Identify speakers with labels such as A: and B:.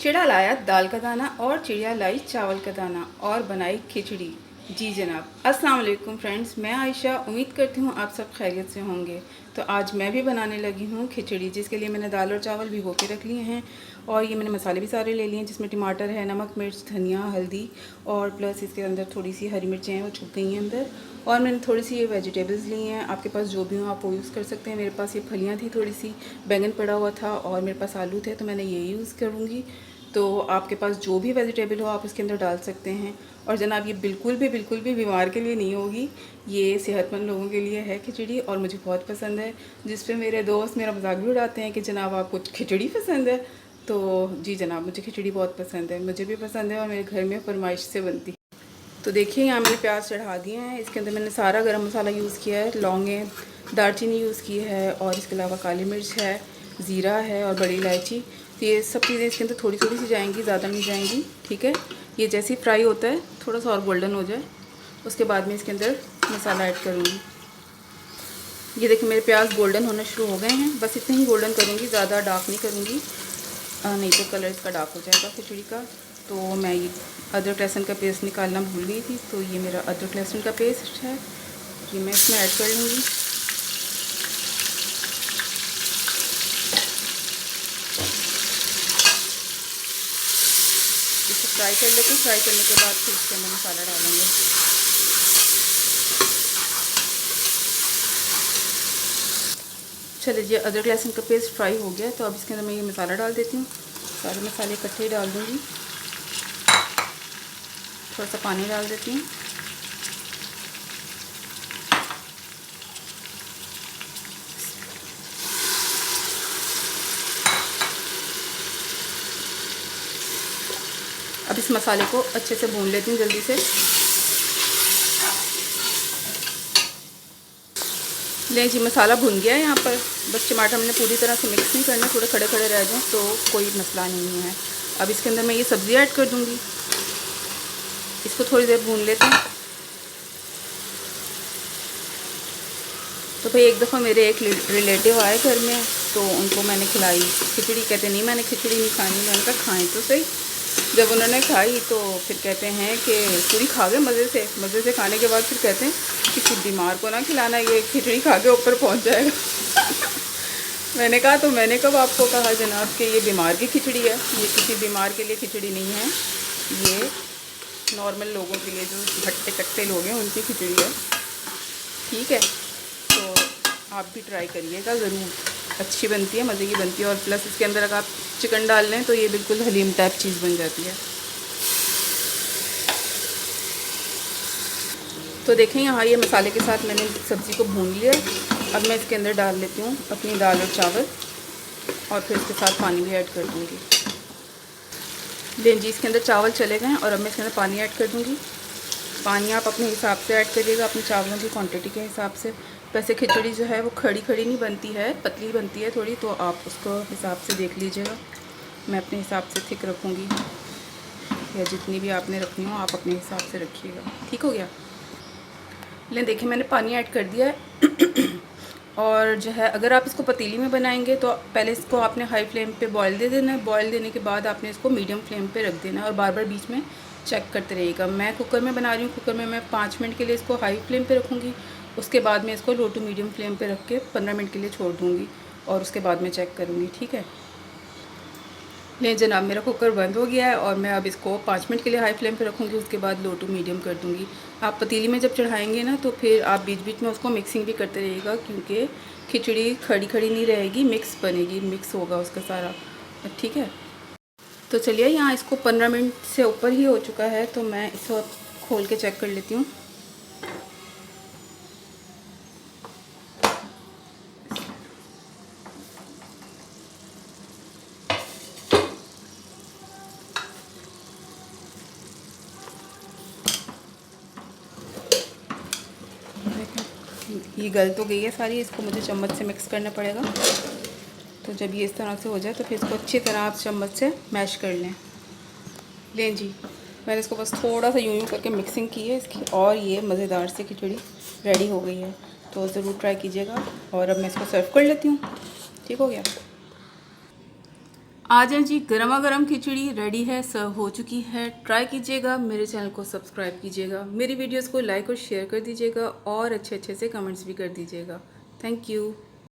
A: चिड़ा लाया दाल का दाना और चिड़िया लाई चावल का दाना और बनाई खिचड़ी। जी जनाब, अस्सलाम वालेकुम फ्रेंड्स, मैं आयशा उम्मीद करती हूँ आप सब खैरियत से होंगे। तो आज मैं भी बनाने लगी हूँ खिचड़ी, जिसके लिए मैंने दाल और चावल भिगो के रख लिए हैं और ये मैंने मसाले भी सारे ले लिए हैं, जिसमें टमाटर है, नमक, मिर्च, धनिया, हल्दी और प्लस इसके अंदर थोड़ी सी हरी मिर्चें हैं वो छुप गई हैं अंदर। और मैंने थोड़ी सी ये वेजिटेबल्स ली हैं, आपके पास जो भी हो आप वो यूज़ कर सकते हैं। मेरे पास ये फलियाँ थी, थोड़ी सी बैंगन पड़ा हुआ था और मेरे पास आलू थे, तो मैंने ये यूज़ करूँगी। तो आपके पास जो भी वेजिटेबल हो आप उसके अंदर डाल सकते हैं। और जनाब ये बिल्कुल भी बीमार के लिए नहीं होगी, ये सेहतमंद लोगों के लिए है खिचड़ी और मुझे बहुत पसंद है। जिस पे मेरे दोस्त मेरा मजाक भी उड़ाते हैं कि जनाब आपको खिचड़ी पसंद है। तो जी जनाब, मुझे खिचड़ी बहुत पसंद है, मुझे भी पसंद है और मेरे घर में फरमाइश से बनती है। तो देखिए यहाँ मैंने प्याज चढ़ा दिए हैं, इसके अंदर मैंने सारा गरम मसाला यूज़ किया है, लौंगें, दालचीनी यूज़ की है और इसके अलावा काली मिर्च है, ज़ीरा है और बड़ी इलायची। तो ये सब चीज़ें इसके अंदर थोड़ी थोड़ी सी जाएंगी, ज़्यादा नहीं जाएंगी, ठीक है। ये जैसे ही फ्राई होता है थोड़ा सा और गोल्डन हो जाए, उसके बाद में इसके अंदर मसाला ऐड करूँगी। ये देखिए मेरे प्याज गोल्डन होना शुरू हो गए हैं, बस इतने ही गोल्डन करूँगी, ज़्यादा डार्क नहीं करूँगी, नहीं तो कलर इसका डार्क हो जाएगा खिचड़ी का। तो मैं ये अदरक लहसुन का पेस्ट निकालना भूल गई थी, तो ये मेरा अदरक लहसुन का पेस्ट है, ये मैं इसमें ऐड कर लूँगी। इसे फ्राई कर लेते हैं, फ्राई करने के बाद फिर इसके अंदर मसाला डालेंगे। चलिए जी, अदरक लहसुन का पेस्ट फ्राई हो गया, तो अब इसके अंदर मैं ये मसाला डाल देती हूँ। सारे मसाले इकट्ठे ही डाल दूँगी, थोड़ा सा पानी डाल देती हूँ। अब इस मसाले को अच्छे से भून लेती हूँ जल्दी से। लें जी, मसाला भुन गया है यहाँ पर, बस टमाटर हमने पूरी तरह से मिक्स नहीं करना, थोड़े खड़े खड़े रह जाएँ तो कोई मसला नहीं है। अब इसके अंदर मैं ये सब्ज़ी ऐड कर दूँगी, इसको थोड़ी देर भून लेते हैं। तो भाई एक दफ़ा मेरे एक रिलेटिव आए घर में, तो उनको मैंने खिलाई खिचड़ी। कहते नहीं मैंने खिचड़ी नहीं खानी, मैंने कहा खाएँ तो सही। जब उन्होंने खाई तो फिर कहते हैं कि पूरी खा गए मज़े से खाने के बाद फिर कहते हैं कि किसी बीमार को ना खिलाना, ये खिचड़ी खा के ऊपर पहुंच जाएगा। मैंने कहा तो मैंने कब आपको कहा जनाब कि ये बीमार की खिचड़ी है, ये किसी बीमार के लिए खिचड़ी नहीं है, ये नॉर्मल लोगों के लिए, जो हट्टे कट्टे लोग हैं उनकी खिचड़ी है, ठीक है। तो आप भी ट्राई करिएगा ज़रूर, अच्छी बनती है, मज़े की बनती है। और प्लस इसके अंदर अगर आप चिकन डाल लें तो ये बिल्कुल हलीम टाइप चीज़ बन जाती है। तो देखें यहाँ ये मसाले के साथ मैंने सब्ज़ी को भून लिया। अब मैं इसके अंदर डाल लेती हूँ अपनी दाल और चावल और फिर इसके साथ पानी भी ऐड कर दूँगी। लें जी, इसके अंदर चावल चले गए और अब मैं इसके अंदर पानी ऐड कर दूँगी। पानी आप अपने हिसाब से ऐड करिएगा, अपने चावलों की क्वांटिटी के हिसाब से। वैसे खिचड़ी जो है वो खड़ी खड़ी नहीं बनती है, पतली बनती है थोड़ी, तो आप उसको हिसाब से देख लीजिएगा। मैं अपने हिसाब से थिक रखूँगी, या जितनी भी आपने रखनी हो आप अपने हिसाब से रखिएगा, ठीक हो गया। ले देखिए मैंने पानी ऐड कर दिया है। और जो है अगर आप इसको पतीली में बनाएंगे तो पहले इसको आपने हाई फ्लेम पे बॉईल दे देना है, बॉईल देने के बाद आपने इसको मीडियम फ्लेम पे रख देना है और बार बार बीच में चेक करते रहिएगा। मैं कुकर में बना रही हूँ, कुकर में मैं 5 मिनट के लिए इसको हाई फ्लेम पे रखूँगी, उसके बाद मैं इसको लो टू मीडियम फ्लेम पे रख के 15 मिनट के लिए छोड़ दूँगी और उसके बाद मैं चेक करूँगी, ठीक है। लें जनाब, मेरा कुकर बंद हो गया है और मैं अब इसको 5 मिनट के लिए हाई फ्लेम पे रखूँगी, उसके बाद लो टू मीडियम कर दूँगी। आप पतीली में जब चढ़ाएंगे ना तो फिर आप बीच बीच में उसको मिक्सिंग भी करते रहिएगा, क्योंकि खिचड़ी खड़ी खड़ी नहीं रहेगी, मिक्स बनेगी, मिक्स होगा उसका सारा, ठीक है। तो चलिए यहाँ इसको 15 मिनट से ऊपर ही हो चुका है, तो मैं इसको खोल के चेक कर लेती हूँ। ये गल तो गई है सारी, इसको मुझे चम्मच से मिक्स करना पड़ेगा। तो जब ये इस तरह से हो जाए तो फिर इसको अच्छी तरह आप चम्मच से मैश कर लें। लें जी, मैंने इसको बस थोड़ा सा यूं करके मिक्सिंग की है इसकी और ये मज़ेदार से खिचड़ी रेडी हो गई है। तो ज़रूर ट्राई कीजिएगा। और अब मैं इसको सर्व कर लेती हूँ, ठीक हो गया। आ जाए जी, गर्मा गर्म खिचड़ी रेडी है, सर्व हो चुकी है। ट्राई कीजिएगा, मेरे चैनल को सब्सक्राइब कीजिएगा, मेरी वीडियोस को लाइक और शेयर कर दीजिएगा और अच्छे अच्छे से कमेंट्स भी कर दीजिएगा। Thank you.